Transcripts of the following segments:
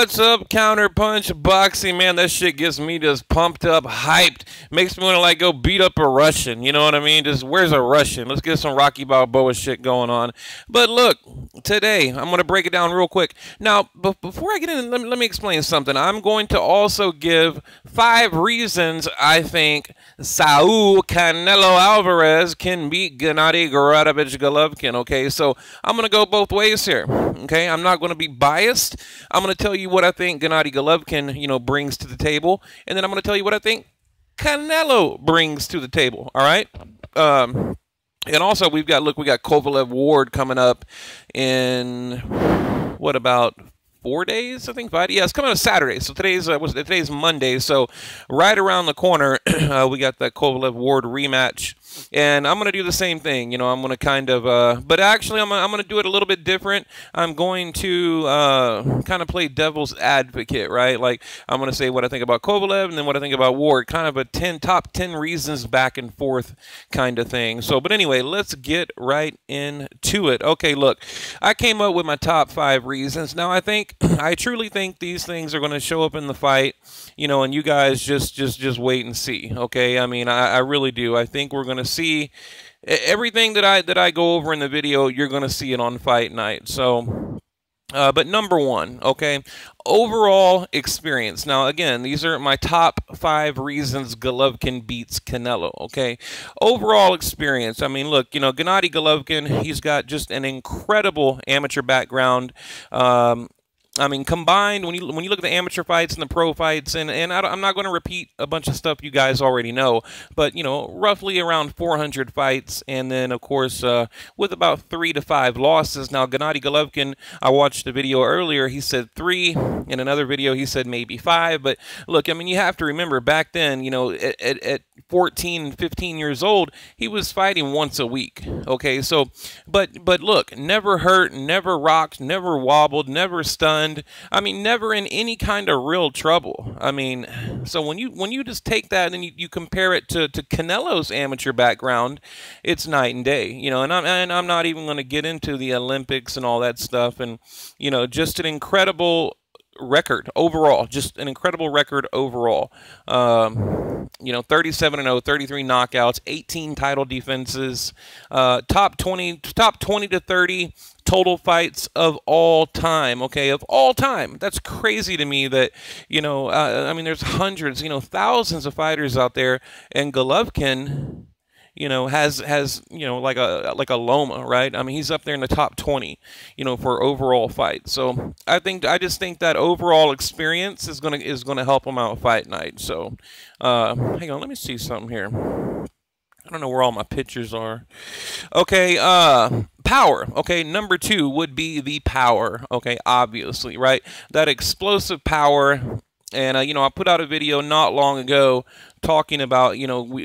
What's up, Counterpunch Boxing, man? That shit gets me just pumped up, hyped. Makes me want to like go beat up a Russian. You know what I mean? Just where's a Russian? Let's get some Rocky Balboa shit going on. But look, today I'm gonna break it down real quick. Now, before I get in, let me explain something. I'm going to also give 5 reasons I think Saul Canelo Alvarez can beat Gennady Golovkin. Okay, so I'm gonna go both ways here. Okay, I'm not gonna be biased. I'm going to tell you what I think Gennady Golovkin, brings to the table, and then I'm going to tell you what I think Canelo brings to the table. All right. And also we got Kovalev Ward coming up in what about 4 days? I think 5. Yeah, it's coming on Saturday. So today's Monday. So right around the corner, we got that Kovalev Ward rematch. And I'm going to do the same thing. I'm going to kind of, but actually I'm going to do it a little bit different. I'm going to kind of play devil's advocate, right? Like I'm going to say what I think about Kovalev and then what I think about Ward, kind of a top 10 reasons back and forth kind of thing. So, but anyway, let's get right into it. Okay, look, I came up with my top 5 reasons. Now, I truly think these things are going to show up in the fight, and you guys just wait and see. Okay, I mean, I really do. I think we're going to see everything that I go over in the video. You're going to see it on fight night. So but number 1, okay, overall experience. Now, again, these are my top 5 reasons Golovkin beats Canelo, okay? Overall experience. I mean, look, Gennady Golovkin, he's got just an incredible amateur background. I mean, combined, when you look at the amateur fights and the pro fights, and I'm not going to repeat a bunch of stuff you guys already know, but, roughly around 400 fights, and then, of course, with about 3 to 5 losses. Now, Gennady Golovkin, I watched the video earlier, he said 3. In another video, he said maybe 5. But, look, I mean, you have to remember, back then, at 14, 15 years old, he was fighting once a week, okay? So, but look, never hurt, never rocked, never wobbled, never stunned. I mean, never in any kind of real trouble. I mean, so when you just take that and you compare it to Canelo's amateur background, it's night and day, and I'm not even going to get into the Olympics and all that stuff, and just an incredible record overall, just an incredible record overall. 37-0, 33 knockouts, 18 title defenses, top 20 to 30 total fights of all time, okay, of all time. That's crazy to me that, I mean, there's hundreds, thousands of fighters out there, and Golovkin, has like a Loma, right? I mean, he's up there in the top 20, for overall fight. So I just think that overall experience is gonna help him out fight night. So hang on, let me see something here. I don't know where all my pictures are. Okay, power. Okay, number 2 would be the power. Okay, obviously, right? That explosive power. And, I put out a video not long ago talking about,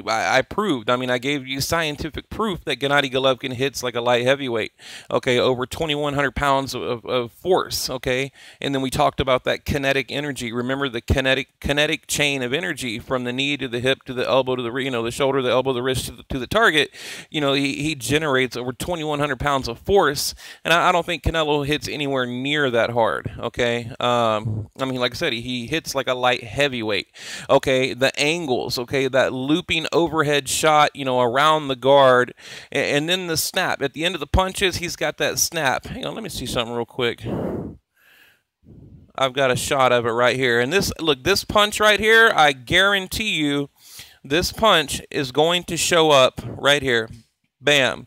I proved, I mean, I gave you scientific proof that Gennady Golovkin hits like a light heavyweight, okay, over 2,100 pounds of force, okay? And then we talked about that kinetic energy. Remember the kinetic chain of energy from the knee to the hip to the elbow to the shoulder, the elbow, the wrist to the target. He generates over 2,100 pounds of force, and I don't think Canelo hits anywhere near that hard, okay? I mean, like I said, he hits like a light heavyweight, okay? The angles, okay, that looping overhead shot, around the guard, and then the snap. At the end of the punches, he's got that snap. Hang on, let me see something real quick. I've got a shot of it right here. And this punch right here, I guarantee you, this punch is going to show up right here. Bam.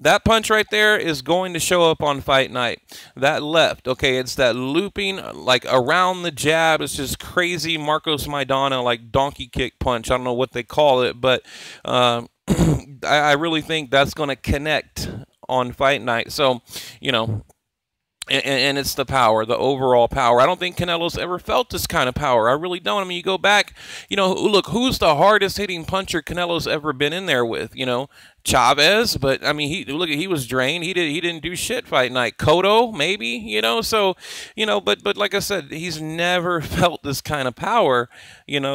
That punch right there is going to show up on fight night. That left, okay, it's that looping, like around the jab. It's just crazy Marcos Maidana, like donkey kick punch. I don't know what they call it, but I really think that's going to connect on fight night. So, and it's the power, the overall power. I don't think Canelo's ever felt this kind of power. I really don't. I mean, you go back, look, who's the hardest hitting puncher Canelo's ever been in there with? Chavez, but I mean, he was drained. He didn't do shit fight night. Cotto, maybe, so, but like I said, he's never felt this kind of power,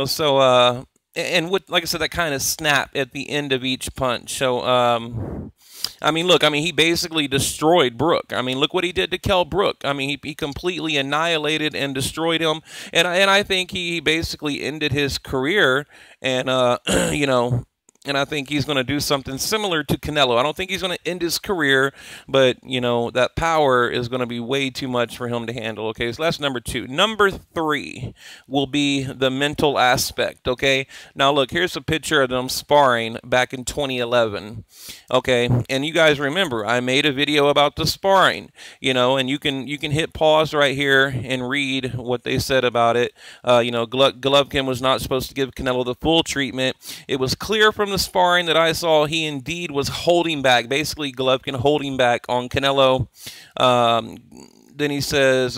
so and with, like I said, that kind of snap at the end of each punch. So, I mean, look, I mean, he basically destroyed Brook. I mean, look what he did to Kell Brook. I mean, he completely annihilated and destroyed him. And I think he basically ended his career. And, you know, and I think he's going to do something similar to Canelo. I don't think he's going to end his career, but, you know, that power is going to be way too much for him to handle. Okay, so that's number 2. Number 3 will be the mental aspect. Okay, now look, here's a picture of them sparring back in 2011. Okay, and you guys remember I made a video about the sparring, you know, and you can hit pause right here and read what they said about it. You know, Golovkin was not supposed to give Canelo the full treatment. It was clear from the sparring that I saw he indeed was holding back, basically Golovkin holding back on Canelo. Then he says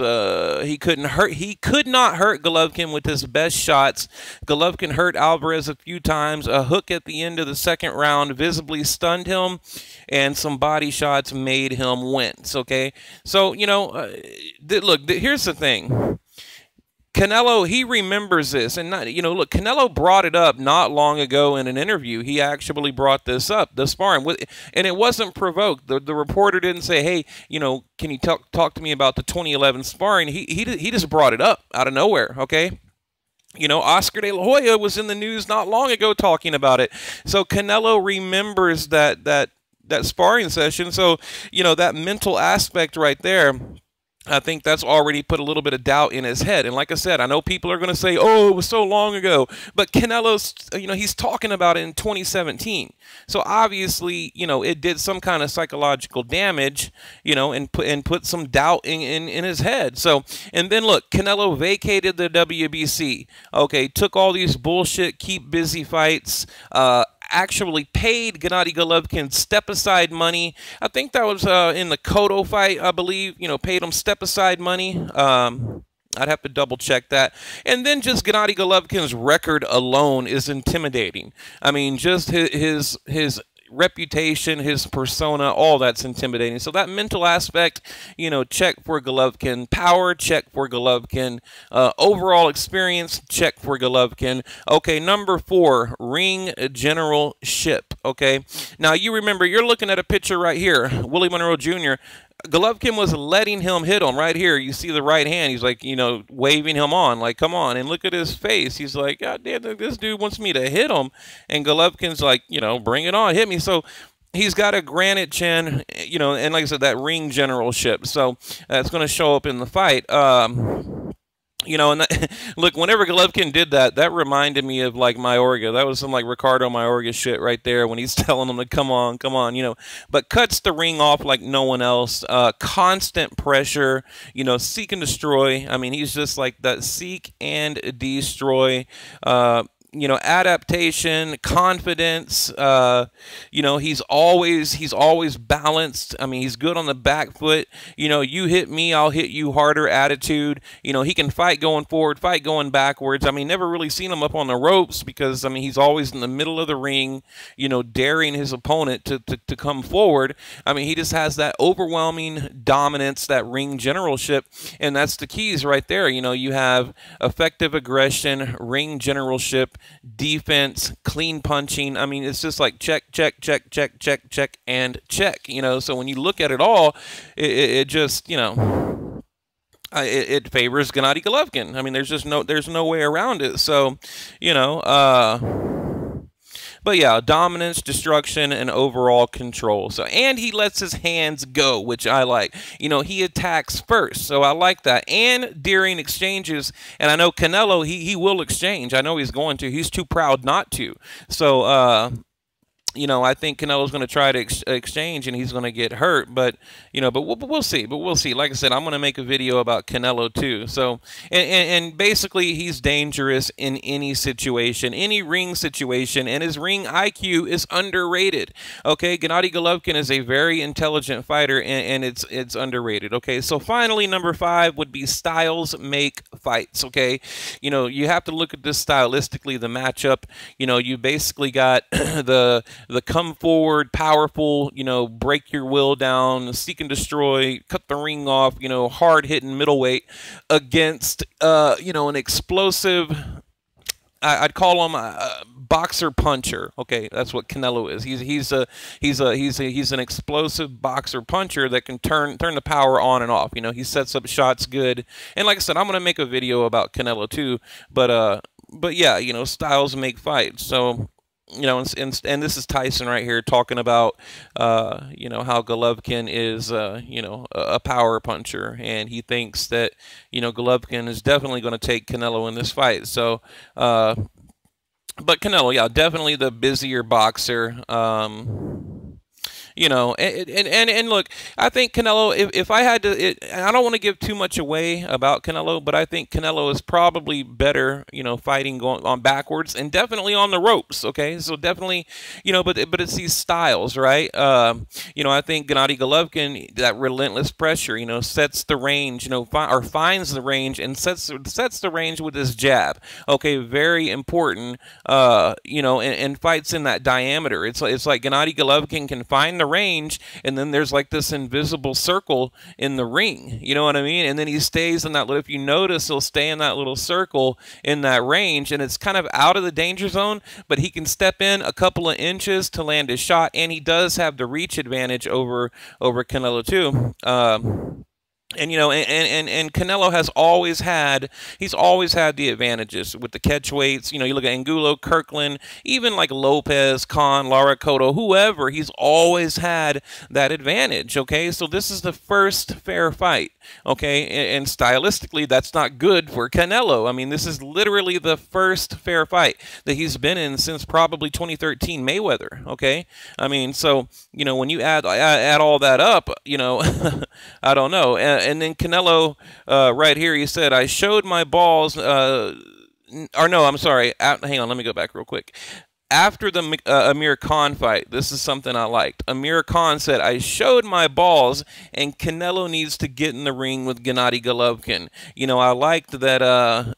he could not hurt Golovkin with his best shots. Golovkin hurt Alvarez a few times. A hook at the end of the second round visibly stunned him, and some body shots made him wince. Okay, so you know, look, here's the thing. Canelo, he remembers this, and not, you know, look, Canelo brought it up not long ago in an interview. He actually brought this up, the sparring, and it wasn't provoked. The reporter didn't say, "Hey, you know, can you talk to me about the 2011 sparring?" He just brought it up out of nowhere. Okay. You know, Oscar De La Hoya was in the news not long ago talking about it. So Canelo remembers that sparring session. So, you know, that mental aspect right there, I think that's already put a little bit of doubt in his head. And like I said, I know people are going to say, oh, it was so long ago. But Canelo's, you know, he's talking about it in 2017. So obviously, you know, it did some kind of psychological damage, you know, and put some doubt in his head. So, and then look, Canelo vacated the WBC. Okay, took all these bullshit, keep busy fights, actually paid Gennady Golovkin step-aside money. I think that was in the Cotto fight, I believe. You know, paid him step-aside money. I'd have to double-check that. And then just Gennady Golovkin's record alone is intimidating. I mean, just his reputation, his persona, all that's intimidating. So that mental aspect, you know, check for Golovkin. Power, check for Golovkin. Overall experience, check for Golovkin. Okay, number 4, ring generalship. Okay, now you remember, you're looking at a picture right here, Willie Monroe Jr. Golovkin was letting him hit him right here. You see the right hand. He's like, you know, waving him on, like, come on. And look at his face. He's like, God damn, this dude wants me to hit him. And Golovkin's like, you know, bring it on, hit me. So he's got a granite chin, you know, and like I said, that ring generalship. So that's going to show up in the fight. You know, and that, look, whenever Golovkin did that, that reminded me of, like, Mayorga. That was some, like, Ricardo Mayorga shit right there when he's telling him to come on, you know. But cuts the ring off like no one else. Constant pressure, you know, seek and destroy. I mean, he's just like that, seek and destroy. You know, adaptation, confidence, you know, he's always balanced. I mean, he's good on the back foot. You know, you hit me, I'll hit you harder attitude. You know, he can fight going forward, fight going backwards. I mean, never really seen him up on the ropes because, I mean, he's always in the middle of the ring, you know, daring his opponent to come forward. I mean, he just has that overwhelming dominance, that ring generalship, and that's the keys right there. You know, you have effective aggression, ring generalship, defense, clean punching. I mean, it's just like check, check, check, check, check, check, and check. You know, so when you look at it all, it just, you know, it favors Gennady Golovkin. I mean, there's no way around it. So, you know, but yeah, dominance, destruction, and overall control. So, and he lets his hands go, which I like. You know, he attacks first, so I like that. And during exchanges, and I know Canelo, he will exchange. I know he's going to. He's too proud not to. So, you know, I think Canelo's going to try to exchange, and he's going to get hurt. But, you know, but we'll see. But we'll see. Like I said, I'm going to make a video about Canelo too. So, and basically, he's dangerous in any situation, any ring situation, and his ring IQ is underrated. Okay, Gennady Golovkin is a very intelligent fighter, and it's underrated. Okay, so finally, number 5 would be styles make fights. Okay, you know, you have to look at this stylistically, the matchup. You know, you basically got the come forward, powerful, you know, break your will down, seek and destroy, cut the ring off, you know, hard hitting middleweight against, you know, an explosive, I'd call him a boxer puncher. Okay, that's what Canelo is. He's an explosive boxer puncher that can turn the power on and off. You know, he sets up shots good. And like I said, I'm gonna make a video about Canelo too. But yeah, you know, styles make fights. So you know, and this is Tyson right here talking about, you know, how Golovkin is, you know, a power puncher, and he thinks that, you know, Golovkin is definitely going to take Canelo in this fight. So, but Canelo, yeah, definitely the busier boxer. You know, and look, I think Canelo, if I had to, I don't want to give too much away about Canelo, but I think Canelo is probably better, you know, fighting going on backwards and definitely on the ropes. Okay, so definitely, you know, but it's these styles, right? You know, I think Gennady Golovkin, that relentless pressure, you know, sets the range, you know, or finds the range and sets the range with his jab. Okay, very important. You know, and fights in that diameter. It's like Gennady Golovkin can find the range, and then there's like this invisible circle in the ring. You know what I mean? And then he stays in that little, if you notice, he'll stay in that little circle in that range, and it's kind of out of the danger zone, but he can step in a couple of inches to land his shot, and he does have the reach advantage over Canelo too. And you know, and Canelo has always had, he's always had the advantages with the catch weights. You know, you look at Angulo, Kirkland, even like Lopez, Khan, Lara Cotto, whoever, he's always had that advantage. Okay, so this is the first fair fight. Okay, and stylistically, that's not good for Canelo. I mean, this is literally the first fair fight that he's been in since probably 2013 Mayweather. Okay, I mean, so you know, when you add all that up, you know, I don't know. And then Canelo, right here, he said, I showed my balls, or no, I'm sorry. Hang on, let me go back real quick. After the Amir Khan fight, this is something I liked. Amir Khan said, I showed my balls, and Canelo needs to get in the ring with Gennady Golovkin. You know, I liked that,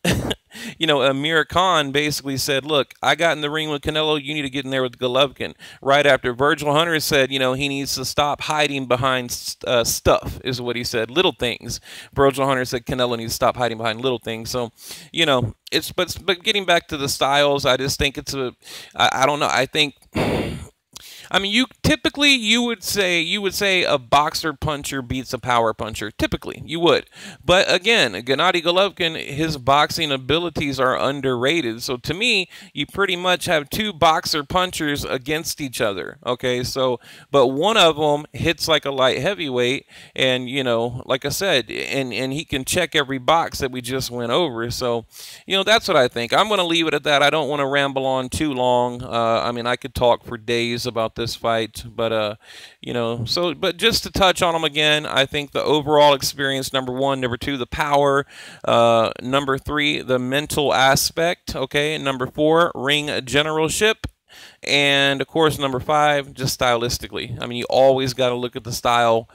you know, Amir Khan basically said, look, I got in the ring with Canelo, you need to get in there with Golovkin. Right after Virgil Hunter said, you know, he needs to stop hiding behind stuff, is what he said, little things. Virgil Hunter said Canelo needs to stop hiding behind little things. So, you know, it's, but getting back to the styles, I just think it's I don't know, I think, I mean, you would say a boxer puncher beats a power puncher. Typically, you would. But again, Gennady Golovkin, his boxing abilities are underrated. So to me, you pretty much have two boxer punchers against each other. Okay, so but one of them hits like a light heavyweight, and you know, like I said, and he can check every box that we just went over. So, you know, that's what I think. I'm going to leave it at that. I don't want to ramble on too long. I mean, I could talk for days about this fight, but you know, so but just to touch on them again, I think the overall experience, number one, number two, the power, number three, the mental aspect, okay, number four, ring generalship, and of course number five, just stylistically. I mean, you always got to look at the style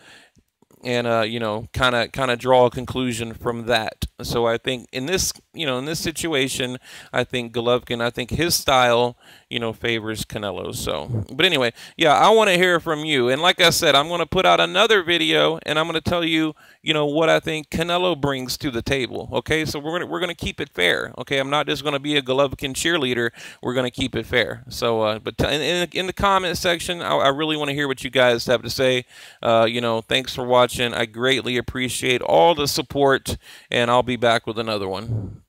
and you know, kind of draw a conclusion from that. So I think in this, you know, in this situation, I think Golovkin, I think his style, you know, favors Canelo. So, but anyway, yeah, I want to hear from you. And like I said, I'm going to put out another video, and I'm going to tell you, you know, what I think Canelo brings to the table. Okay, so we're gonna keep it fair. Okay, I'm not just going to be a Golovkin cheerleader. We're going to keep it fair. So, but in the comment section, I really want to hear what you guys have to say. You know, thanks for watching. I greatly appreciate all the support, and I'll be back with another one.